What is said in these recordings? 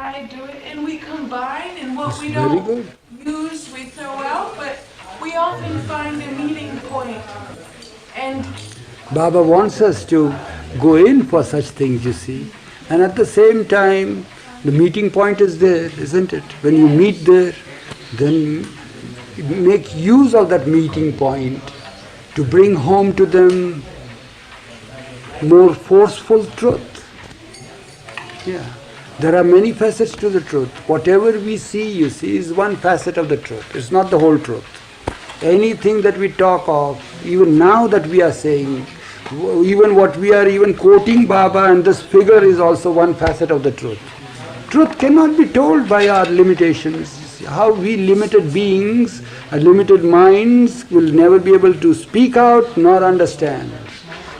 I do it, and we combine, and what we Very don't good. use, we throw out, but we often find a meeting point. And Baba wants us to go in for such things, you see. And at the same time, the meeting point is there, isn't it? When you meet there, then make use of that meeting point to bring home to them more forceful truth. Yeah. There are many facets to the truth. Whatever we see, you see, is one facet of the truth. It's not the whole truth. Anything that we talk of, even now that we are saying, even what we are even quoting Baba, and this figure is also one facet of the truth. Truth cannot be told by our limitations. How we limited beings, limited minds will never be able to speak out nor understand.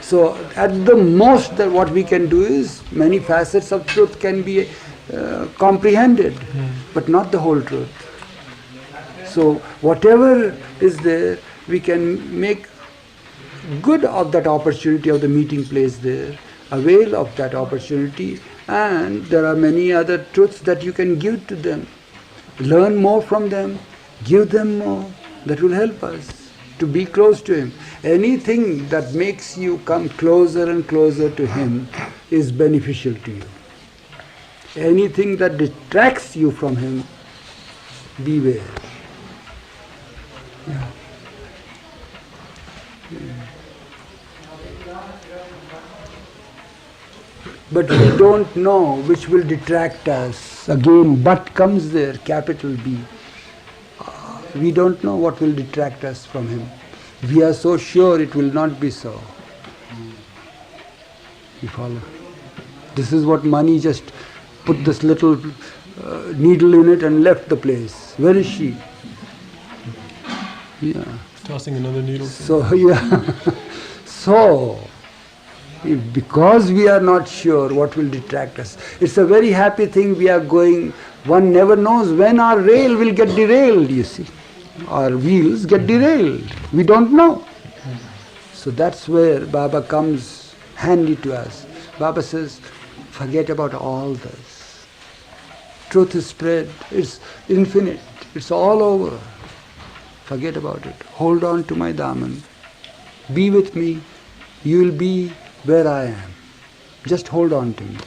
So at the most that what we can do is many facets of truth can be comprehended, but not the whole truth. So whatever is there, we can make good of that opportunity of the meeting place there, avail of that opportunity, and there are many other truths that you can give to them. Learn more from them, give them more. That will help us to be close to Him. Anything that makes you come closer and closer to Him is beneficial to you. Anything that detracts you from Him, beware. Yeah. But we don't know which will detract us. Again, but comes there, capital B. We don't know what will detract us from Him. We are so sure it will not be so. You follow? This is what money just put this little needle in it and left the place. Where is she? Yeah. Tossing another needle. So, yeah. So, because we are not sure what will detract us, it's a very happy thing we are going. One never knows when our rail will get derailed, you see. Our wheels get derailed. We don't know. So that's where Baba comes handy to us. Baba says, forget about all this. Truth is spread. It's infinite. It's all over. Forget about it. Hold on to my Daman. Be with me. You will be where I am. Just hold on to me.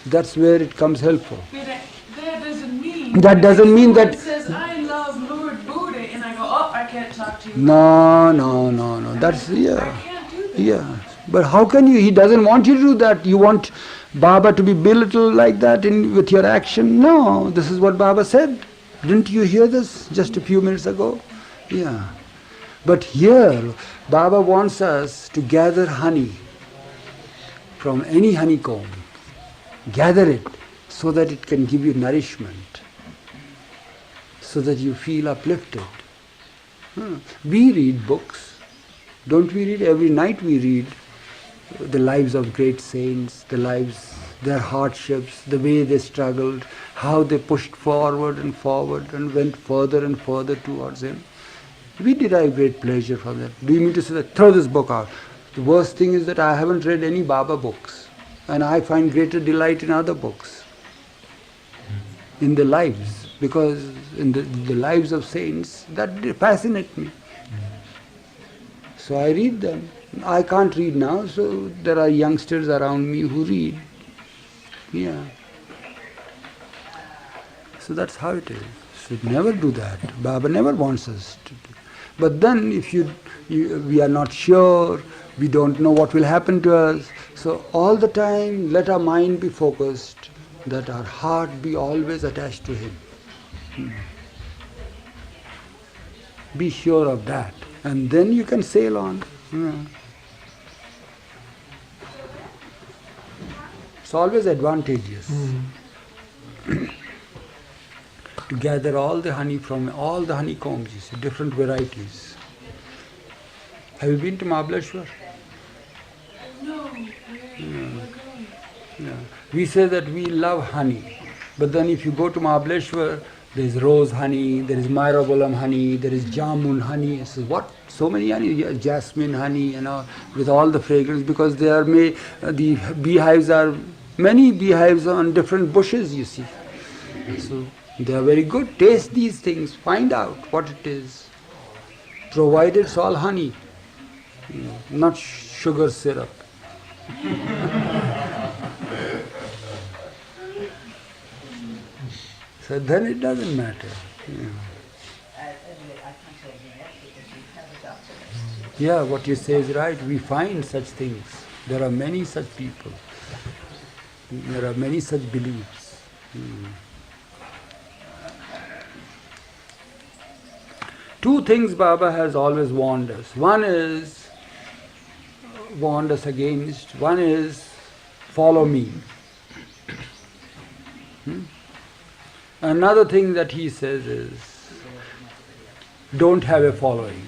That's where it comes helpful. That doesn't mean that. Says, I love Lord Buddha, and I go, oh, I can't talk to you. No. That's, yeah. I can't do that. Yeah. But how can you? He doesn't want you to do that. You want Baba to be belittled like that with your action? No. This is what Baba said. Didn't you hear this just a few minutes ago? Yeah. But here, Baba wants us to gather honey from any honeycomb. Gather it so that it can give you nourishment, so that you feel uplifted. We read books. Don't we read? Every night we read the lives of great saints, their hardships, the way they struggled, how they pushed forward and went further and further towards Him. We derive great pleasure from that. Do you mean to say that throw this book out? The worst thing is that I haven't read any Baba books, and I find greater delight in other books, in the lives, because in the lives of saints, that fascinate me. So I read them. I can't read now, so there are youngsters around me who read. Yeah. So that's how it is. Should never do that. Baba never wants us to do. But then if we are not sure, we don't know what will happen to us, so all the time let our mind be focused, that our heart be always attached to Him. Be sure of that, and then you can sail on. It's always advantageous to gather all the honey from all the honeycombs, you see, different varieties. Have you been to Mahabaleshwar? No. Yeah. We say that we love honey, but then if you go to Mahabaleshwar, there is rose honey, there is myrobalan honey, there is jamun honey. I says, what? So many honey? Yeah, jasmine honey, with all the fragrance, because they are the beehives are many beehives on different bushes, you see. So they are very good. Taste these things, find out what it is. Provided it's all honey, not sugar syrup. So then it doesn't matter. Yeah, what you say is right. We find such things. There are many such people. There are many such beliefs. Two things Baba has always warned us. One is warned us against. One is follow me. Another thing that he says is don't have a following.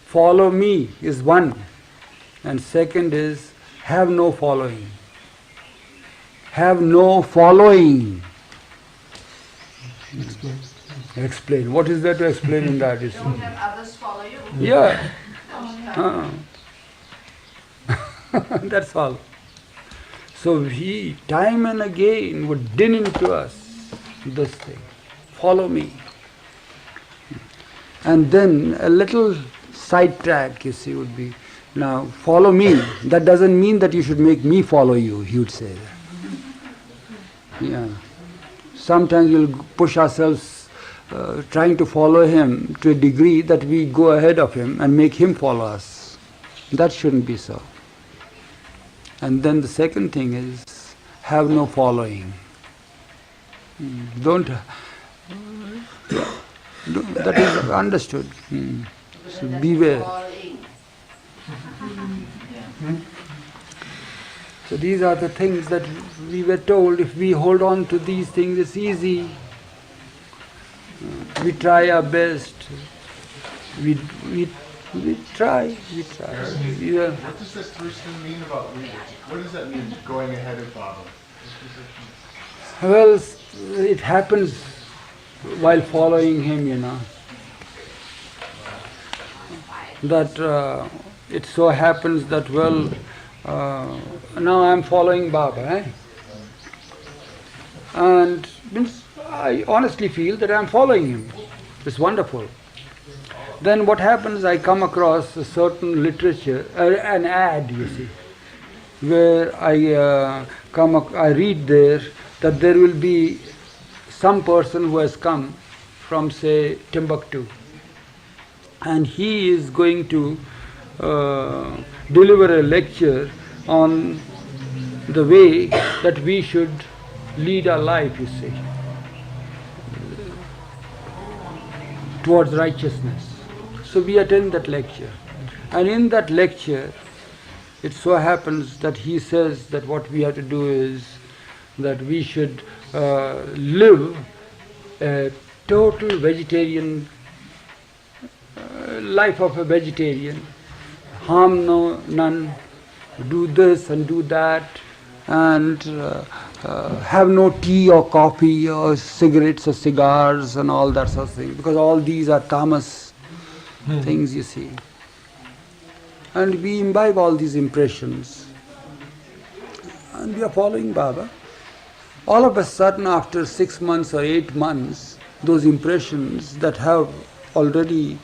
Follow me is one, and second is have no following. Have no following. Explain. What is there to explain in that? Don't have others follow you. Yeah. That's all. So he time and again would din into us this thing. Follow me. And then a little sidetrack, you see, would be, now follow me. That doesn't mean that you should make me follow you, he would say. Yeah. Sometimes we'll push ourselves trying to follow him to a degree that we go ahead of him and make him follow us. That shouldn't be so. And then the second thing is, have no following. Don't, that is understood. So beware. So these are the things that we were told, if we hold on to these things, it's easy. We try our best. We try. Yeah. What does this first thing mean about leaders? What does that mean, going ahead of Baba? Well, it happens while following him, that it so happens that, now I am following Baba, and means I honestly feel that I am following him. It's wonderful. Then what happens, I come across a certain literature, an ad, you see, where I read there that there will be some person who has come from, say, Timbuktu, and he is going to deliver a lecture on the way that we should lead our life, you see, towards righteousness. So we attend that lecture, and in that lecture it so happens that he says that what we have to do is that we should live a total vegetarian life of a vegetarian, harm none, do this and do that, and have no tea or coffee or cigarettes or cigars and all that sort of thing, because all these are tamas things, you see. And we imbibe all these impressions, and we are following Baba. All of a sudden, after 6 months or 8 months, those impressions that have already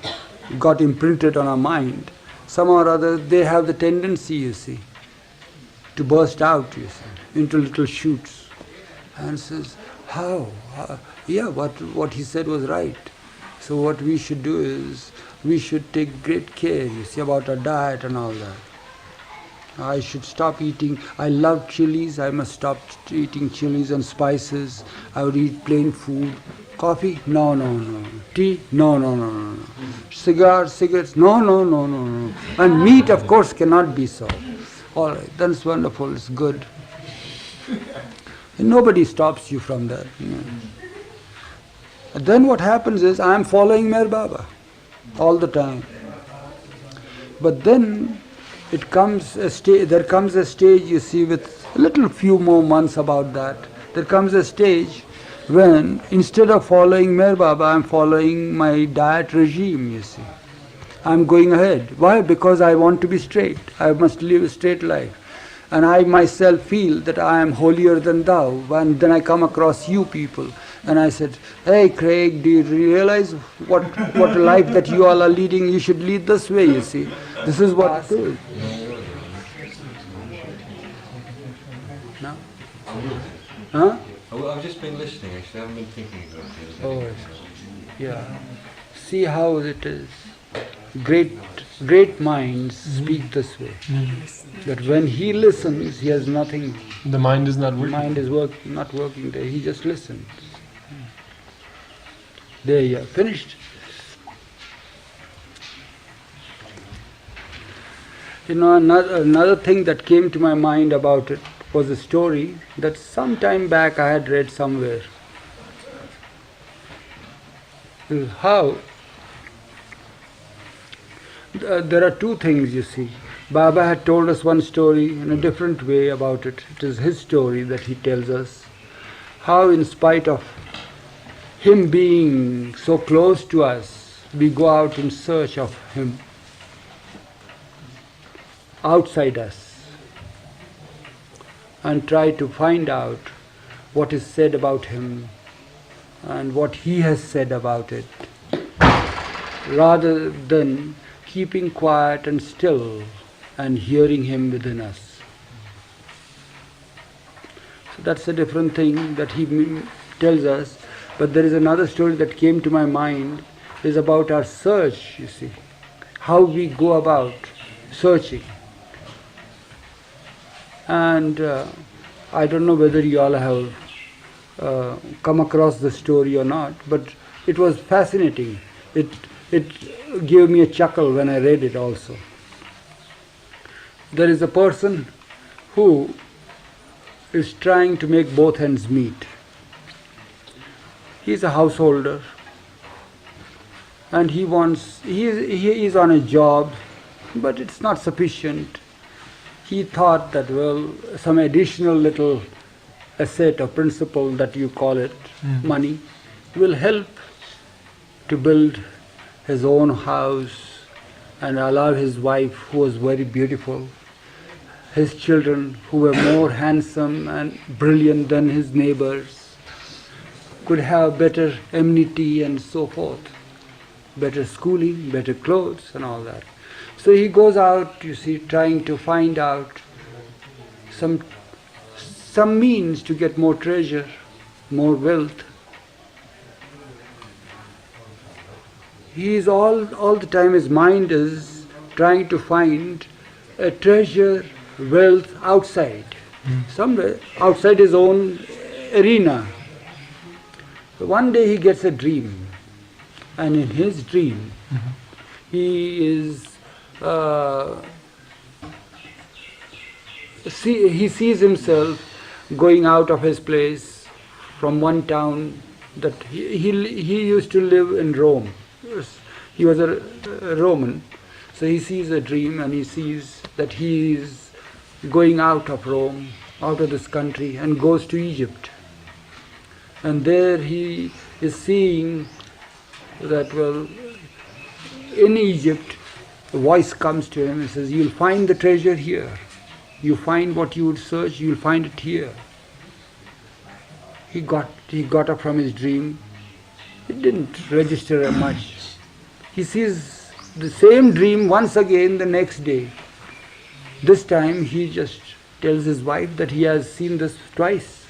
got imprinted on our mind, somehow or other, they have the tendency, you see, to burst out, you see, into little shoots. And says, how? Yeah, what he said was right. So what we should do is, we should take great care, you see, about our diet and all that. I should stop eating, I love chilies, I must stop eating chilies and spices. I would eat plain food. Coffee? No. Tea? No. Cigarettes? No. And meat, of course, cannot be so. All right, that's wonderful, it's good. And nobody stops you from that. And then what happens is, I am following Mer Baba all the time. But then there comes a stage, you see, with a little few more months about that. There comes a stage when instead of following Mer Baba, I am following my diet regime, you see. I am going ahead. Why? Because I want to be straight. I must live a straight life. and I myself feel that I am holier than thou. And then I come across you people, and I said, hey Craig, do you realize what a life that you all are leading? You should lead this way, you see. This is what it is. No? Huh? I've just been listening, actually. I haven't been thinking about it. Oh, yeah. See how it is. Great minds speak this way. That when he listens, he has nothing. The mind is not The working. mind is not working there. He just listens. There you are. Finished. You know, another thing that came to my mind about it was a story that some time back I had read somewhere. How there are two things, you see. Baba had told us one story in a different way about it. It is his story that he tells us. How in spite of him being so close to us, we go out in search of him outside us and try to find out what is said about him and what he has said about it, rather than keeping quiet and still and hearing him within us. So that's a different thing that he tells us. But there is another story that came to my mind, is about our search, you see. How we go about searching. And I don't know whether you all have come across the story or not, but it was fascinating. It gave me a chuckle when I read it also. There is a person who is trying to make both ends meet. He is a householder, and he is on a job, but it's not sufficient. He thought that, well, some additional little asset or principle that you call it, money, will help to build his own house and allow his wife, who was very beautiful, his children, who were more handsome and brilliant than his neighbors, could have better amenity and so forth, better schooling, better clothes and all that. So he goes out, you see, trying to find out some means to get more treasure, more wealth. He is all the time, his mind is trying to find a treasure, wealth outside, somewhere outside his own arena. So one day he gets a dream, and in his dream he sees himself going out of his place from one town that he used to live in Rome. He was a Roman. So he sees a dream, and he sees that he is going out of Rome, out of this country, and goes to Egypt. And there he is seeing that, well, in Egypt, a voice comes to him and says, you'll find the treasure here. You find what you would search, you'll find it here. He got up from his dream. It didn't register much. He sees the same dream once again the next day. This time he just tells his wife that he has seen this twice.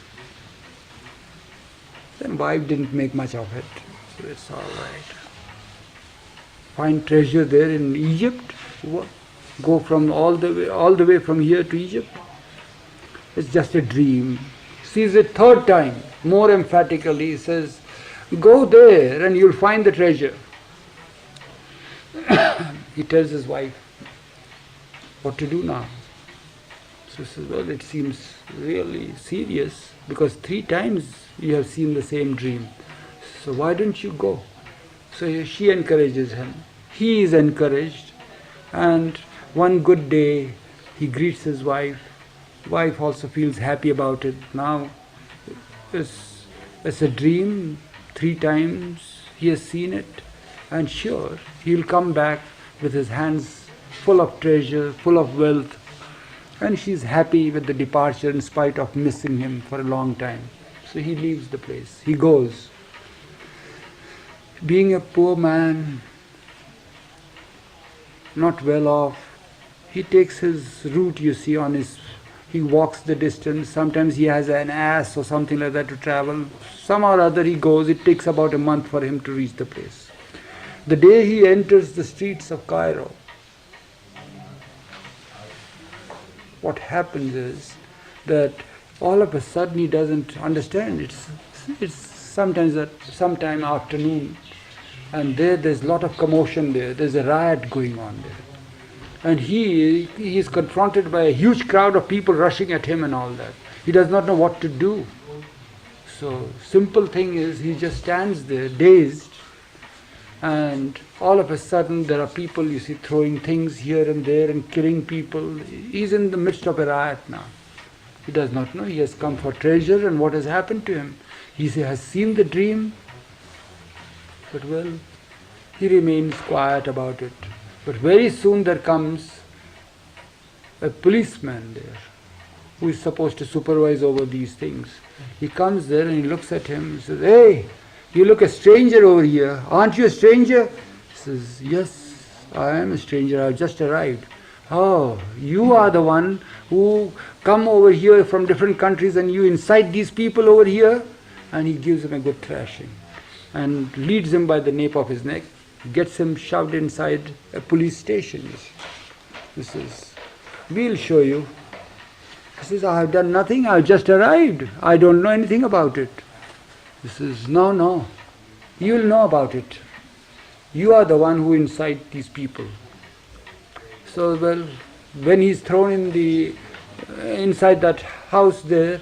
Then wife didn't make much of it. So it's all right. Find treasure there in Egypt? Go from all the way from here to Egypt? It's just a dream. Sees it third time, more emphatically, he says, go there and you'll find the treasure. He tells his wife, what to do now? So she says, well, it seems really serious, because 3 times you have seen the same dream. So why don't you go? So she encourages him. He is encouraged, and one good day he greets his wife. Wife also feels happy about it. Now it's a dream, 3 times he has seen it, and sure, he'll come back with his hands full of treasure, full of wealth, And she's happy with the departure in spite of missing him for a long time. So he leaves the place. He goes. Being a poor man, not well off, he takes his route, you see, he walks the distance. Sometimes he has an ass or something like that to travel. Somehow or other he goes. It takes about a month for him to reach the place. The day he enters the streets of Cairo, what happens is that all of a sudden he doesn't understand. It's sometimes at sometime afternoon, and there's a lot of commotion there. There's a riot going on there. And he is confronted by a huge crowd of people rushing at him and all that. He does not know what to do. So simple thing is he just stands there dazed, and all of a sudden there are people, you see, throwing things here and there and killing people. He's in the midst of a riot now. He does not know. He has come for treasure, and what has happened to him? He has seen the dream, but well, he remains quiet about it. But very soon there comes a policeman there who is supposed to supervise over these things. He comes there and he looks at him and says, "Hey, you look a stranger over here. Aren't you a stranger?" He says, "Yes, I am a stranger. I've just arrived." "Oh, you are the one who come over here from different countries and you incite these people over here?" And he gives him a good thrashing and leads him by the nape of his neck, gets him shoved inside a police station. He says, "We'll show you." He says, "I have done nothing. I've just arrived. I don't know anything about it." He says, No, you'll know about it. You are the one who incite these people." So, well, when he's thrown in inside that house there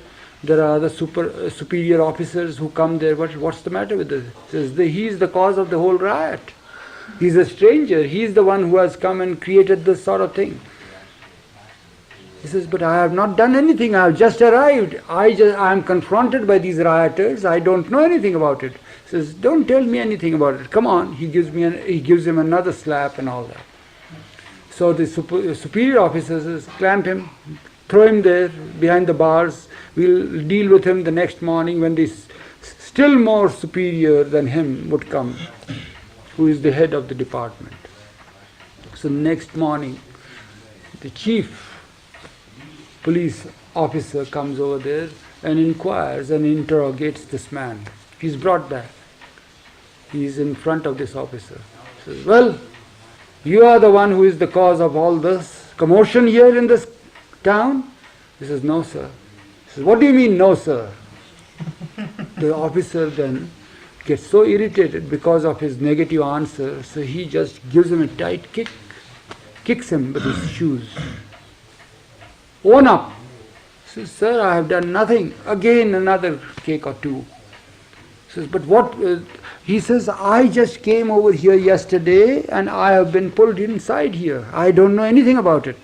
are other superior officers who come there. What's the matter with this? He says, he's the cause of the whole riot. He's a stranger. He's the one who has come and created this sort of thing. He says, "But I have not done anything. I have just arrived. I am confronted by these rioters. I don't know anything about it." He says, "Don't tell me anything about it. Come on." He gives him another slap and all that. So the superior officers clamp him, throw him there behind the bars. We'll deal with him the next morning when this still more superior than him would come, who is the head of the department. So next morning, the chief police officer comes over there and inquires and interrogates this man. He's brought back. He's in front of this officer. He says, "Well, you are the one who is the cause of all this commotion here in this town?" He says, "No, sir." He says, "What do you mean, no, sir?" The officer then gets so irritated because of his negative answer, so he just gives him a tight kick, kicks him with his shoes. "Own up." He says, "Sir, I have done nothing." Again another kick or two. He says, "But what?" He says, "I just came over here yesterday and I have been pulled inside here. I don't know anything about it."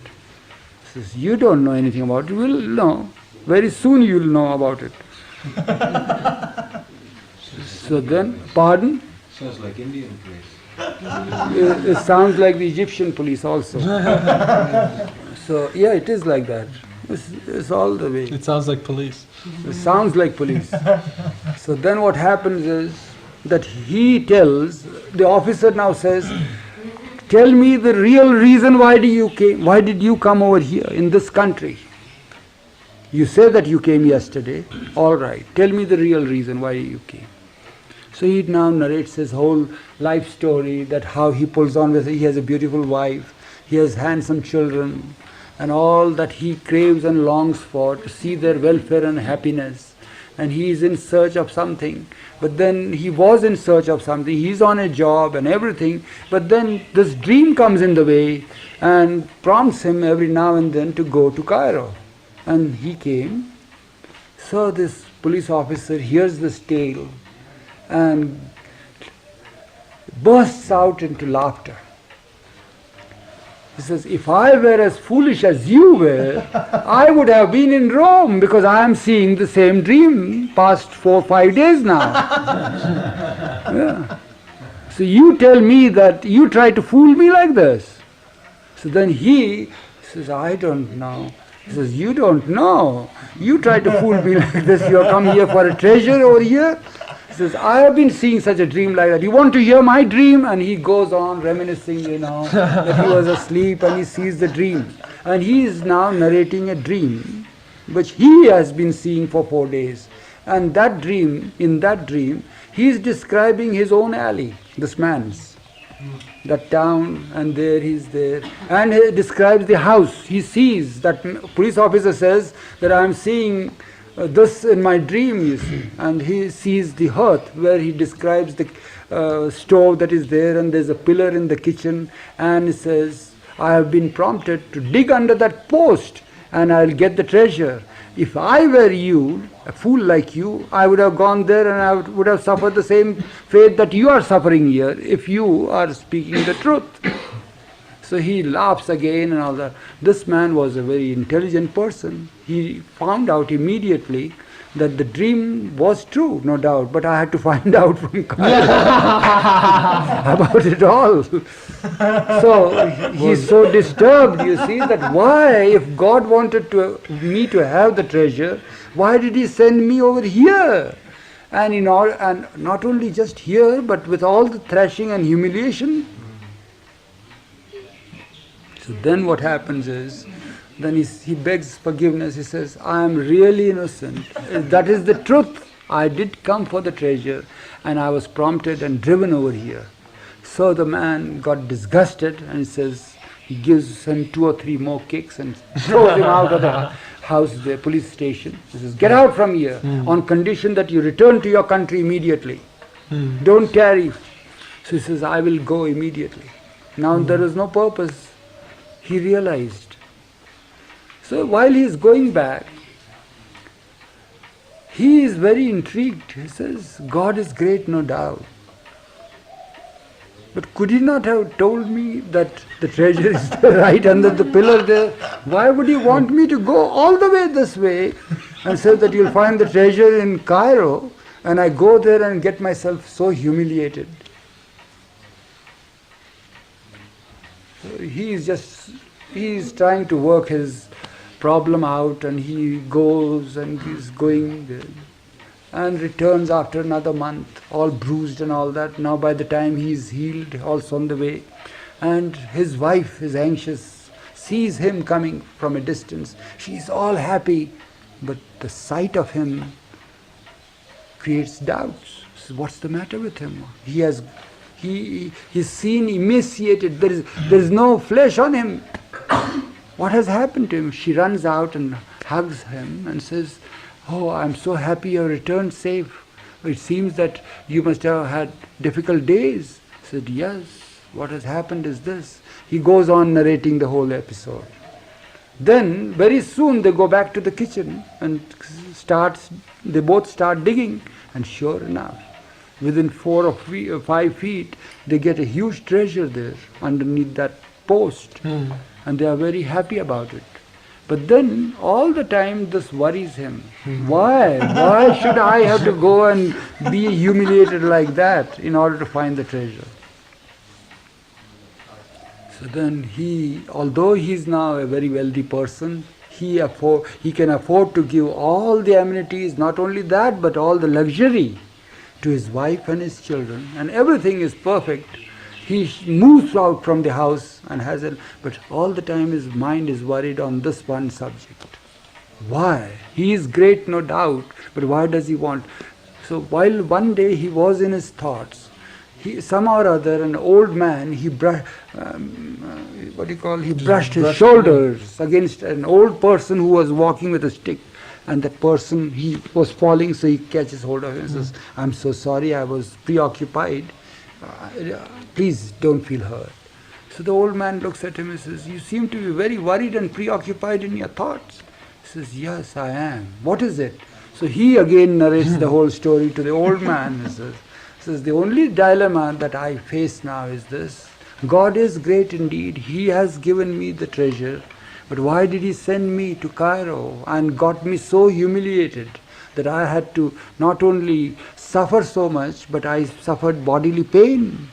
He says, "You don't know anything about it. We'll know. Very soon you'll know about it." So then, pardon? Sounds like Indian police. It sounds like the Egyptian police also. So, yeah, it is like that. It's all the way. It sounds like police. It sounds like police. So then what happens is that the officer now says, "Tell me the real reason why did you come over here in this country? You say that you came yesterday. All right, tell me the real reason why you came." So he now narrates his whole life story, that how he pulls on with, he has a beautiful wife, he has handsome children, and all that he craves and longs for, to see their welfare and happiness. And he is in search of something. But then he was in search of something, he's on a job and everything, but then this dream comes in the way and prompts him every now and then to go to Cairo. And he came. So this police officer hears this tale and bursts out into laughter. He says, "If I were as foolish as you were, I would have been in Rome, because I am seeing the same dream past 4 or 5 days now." Yeah. So you tell me that you try to fool me like this. So then he says, "I don't know. He says, you don't know. You try to fool me like this. You have come here for a treasure over here. He says, I have been seeing such a dream like that. You want to hear my dream? And he goes on reminiscing, that he was asleep and he sees the dream. And he is now narrating a dream which he has been seeing for 4 days. And in that dream, he is describing his own alley, this man's. That town, and there he's there. And he describes the house. He sees, that police officer says that I am seeing this in my dream, you see. And he sees the hearth, where he describes the stove that is there, and there's a pillar in the kitchen. And he says, I have been prompted to dig under that post, and I'll get the treasure. If I were you, a fool like you, I would have gone there and I would have suffered the same fate that you are suffering here, if you are speaking the truth. So he laughs again and all that. This man was a very intelligent person. He found out immediately that the dream was true, no doubt, but I had to find out from Cairo about it all. So he's so disturbed, you see, that why, if God wanted me to have the treasure, why did he send me over here? And not only just here, but with all the thrashing and humiliation. So then what happens is, then he begs forgiveness. He says, I am really innocent. That is the truth. I did come for the treasure, and I was prompted and driven over here. So the man got disgusted, and he gives him 2 or 3 more kicks and throws him out of the house, the police station. He says, get out from here, on condition that you return to your country immediately. Don't tarry. So he says, I will go immediately. Now there is no purpose. He realized. So while he is going back, he is very intrigued. He says, God is great, no doubt. But could he not have told me that the treasure is right under the pillar there? Why would he want me to go all the way this way and say that you'll find the treasure in Cairo, and I go there and get myself so humiliated? So he is trying to work his problem out, and he goes and he's going there and returns after another month, all bruised and all that. Now by the time he is healed, also on the way, and his wife is anxious, sees him coming from a distance. She's all happy, but the sight of him creates doubts. So what's the matter with him? He's seen emaciated. There is no flesh on him. What has happened to him? She runs out and hugs him and says, oh, I'm so happy you returned safe. It seems that you must have had difficult days. He said, yes, what has happened is this. He goes on narrating the whole episode. Then, very soon, they go back to the kitchen and they both start digging. And sure enough, within 4 or 5 feet, they get a huge treasure there underneath that post. And they are very happy about it. But then all the time this worries him. Why? Why should I have to go and be humiliated like that in order to find the treasure? So then although he is now a very wealthy person, he can afford to give all the amenities, not only that, but all the luxury to his wife and his children, and everything is perfect. He moves out from the house and but all the time his mind is worried on this one subject. Why? He is great, no doubt, but why does he want? So while one day he was in his thoughts, somehow or other, an old man, he brushed his shoulders against an old person who was walking with a stick. And that person, he was falling, so he catches hold of him and says, I'm so sorry, I was preoccupied. Please don't feel hurt. So the old man looks at him and says, you seem to be very worried and preoccupied in your thoughts. He says, yes, I am. What is it? So he again narrates the whole story to the old man. He says, the only dilemma that I face now is this. God is great indeed. He has given me the treasure. But why did he send me to Cairo and got me so humiliated that I had to not only suffer so much, but I suffered bodily pain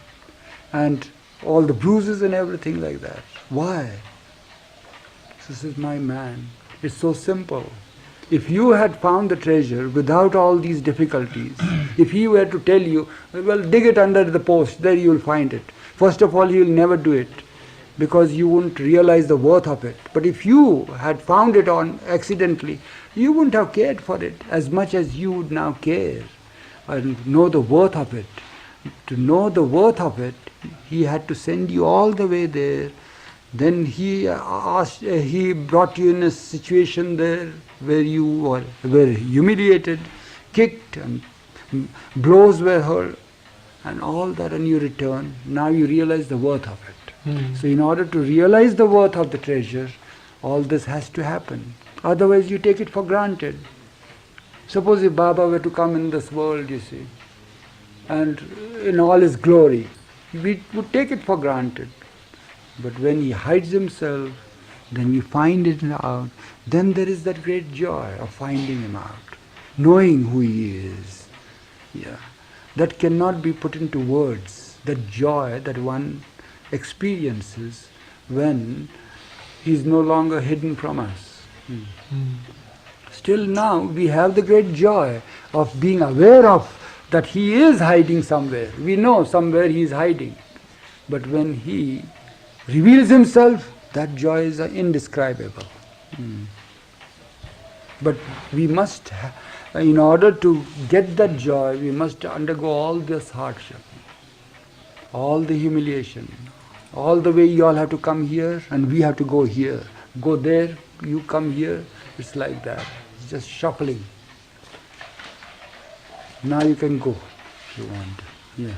and all the bruises and everything like that. Why? This is my man. It's so simple. If you had found the treasure without all these difficulties, if he were to tell you, well, dig it under the post, there you will find it. First of all, he will never do it because you wouldn't realize the worth of it. But if you had found it on accidentally, you wouldn't have cared for it as much as you would now care and know the worth of it. To know the worth of it, he had to send you all the way there. Then he brought you in a situation there where you were humiliated, kicked, and blows were hurled, and all that, and you return. Now you realize the worth of it. So in order to realize the worth of the treasure, all this has to happen. Otherwise you take it for granted. Suppose if Baba were to come in this world, you see, and in all his glory, we would take it for granted. But when he hides himself, then we find it out. Then there is that great joy of finding him out, knowing who he is. Yeah, that cannot be put into words. That joy that one experiences when he is no longer hidden from us. Still now we have the great joy of being aware of that he is hiding somewhere. We know somewhere he is hiding. But when he reveals himself, that joy is indescribable. But we must, in order to get that joy, we must undergo all this hardship, all the humiliation, all the way you all have to come here and we have to go here. Go there, you come here, it's like that. It's just shuffling. Now you can go if you want. Yeah.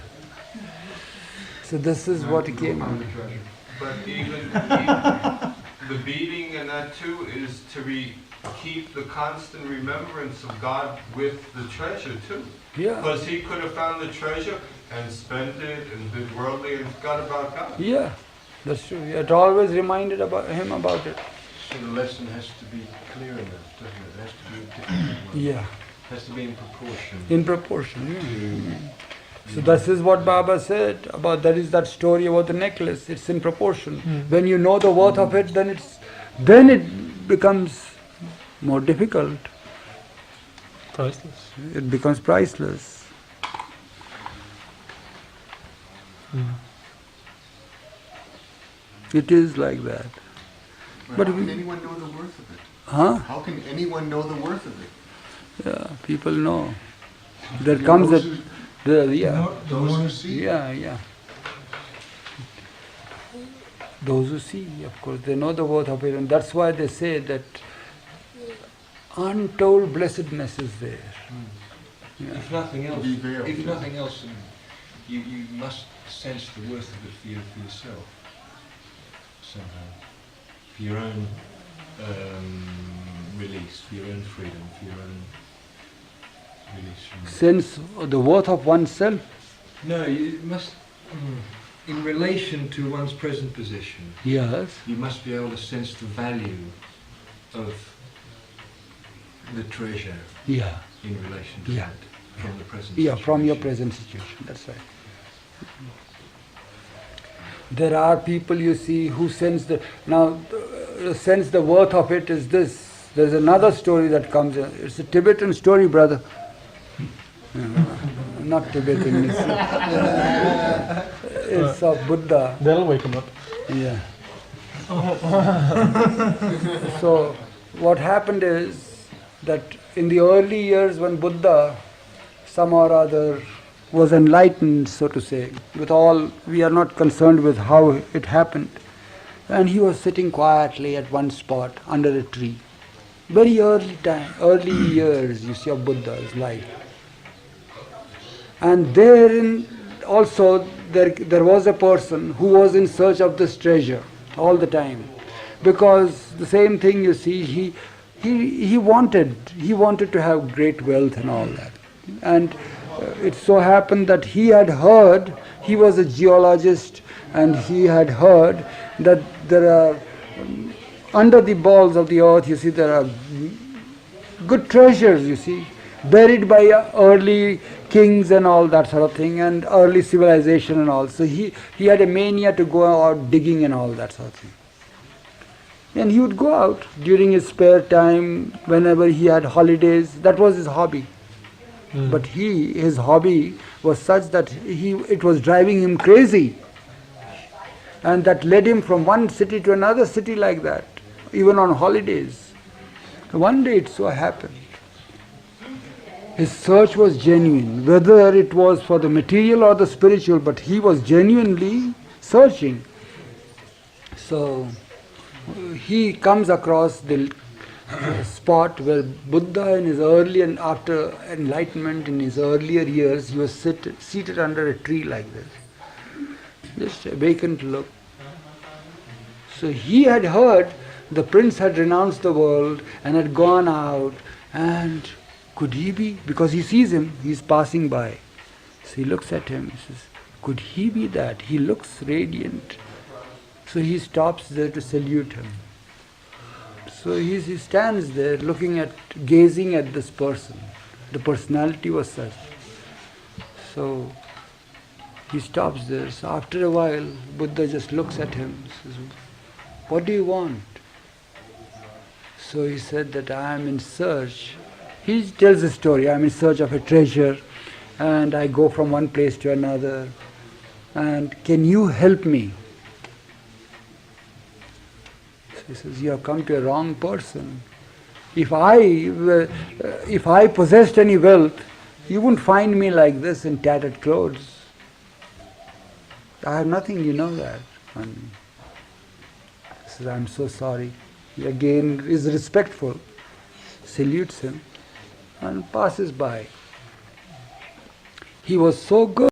So this is what came out. But even the beating and that too is to keep the constant remembrance of God with the treasure too. Yeah. Because he could have found the treasure and spent it and did worldly and forgot about God. Yeah, that's true. It always reminded him about it. So the lesson has to be clear enough, doesn't it? It has to be a different one. Yeah. It has to be in proportion. In proportion, yeah. So this is what Baba said about, that is that story about the necklace. It's in proportion. When you know the worth of it, then it becomes more difficult. Priceless. It becomes priceless. It is like that. But how can anyone know the worth of it? Huh? How can anyone know the worth of it? Yeah, people know. There comes Those a... who- yeah. Those who see. Yeah. Those who see, of course, they know the worth of it, and that's why they say that untold blessedness is there. Yeah. If nothing else, Be veiled, if yeah. nothing else, you must sense the worth of it for yourself somehow, for your own release, for your own freedom, for your own release from. Sense the worth of oneself. No, you must. In relation to one's present position, Yes. you must be able to sense the value of the treasure Yeah. in relation to Yeah. it from the present Yeah, situation. from your present situation. That's right. There are people you see who sense sense the worth of it is this. There's another story that comes in. It's a Tibetan story, brother. Not Tibetan. It's of Buddha. That'll wake him up. Yeah. So what happened is that in the early years when Buddha somehow or other was enlightened, so to say, with all, we are not concerned with how it happened, and he was sitting quietly at one spot under a tree. Very early years, you see, of Buddha's life. And therein also there was a person who was in search of this treasure all the time, because the same thing, you see, he wanted to have great wealth and all that. And it so happened that he had heard, he was a geologist, and he had heard that there are under the balls of the earth, you see, there are good treasures, you see, buried by early kings and all that sort of thing, and early civilization and all. So he had a mania to go out digging and all that sort of thing. And he would go out during his spare time, whenever he had holidays. That was his hobby. But his hobby was such that it was driving him crazy. And that led him from one city to another city like that, even on holidays. One day it so happened, his search was genuine, whether it was for the material or the spiritual, but he was genuinely searching. So he comes across the spot where Buddha in his early and after enlightenment in his earlier years, he was seated under a tree like this, just a vacant look. So he had heard the prince had renounced the world and had gone out, and could he be, because he sees him, he's passing by. So he looks at him, he says, could he be that? He looks radiant. So he stops there to salute him. So he stands there gazing at this person. The personality was such. So he stops there. So after a while, Buddha just looks at him, says, what do you want? So he said that I am in search. He tells the story, I am in search of a treasure, and I go from one place to another, and can you help me? So he says, you have come to a wrong person. If I possessed any wealth, you wouldn't find me like this in tattered clothes. I have nothing, you know that. And he says, I'm so sorry. He again is respectful, salutes him, and passes by. He was so good.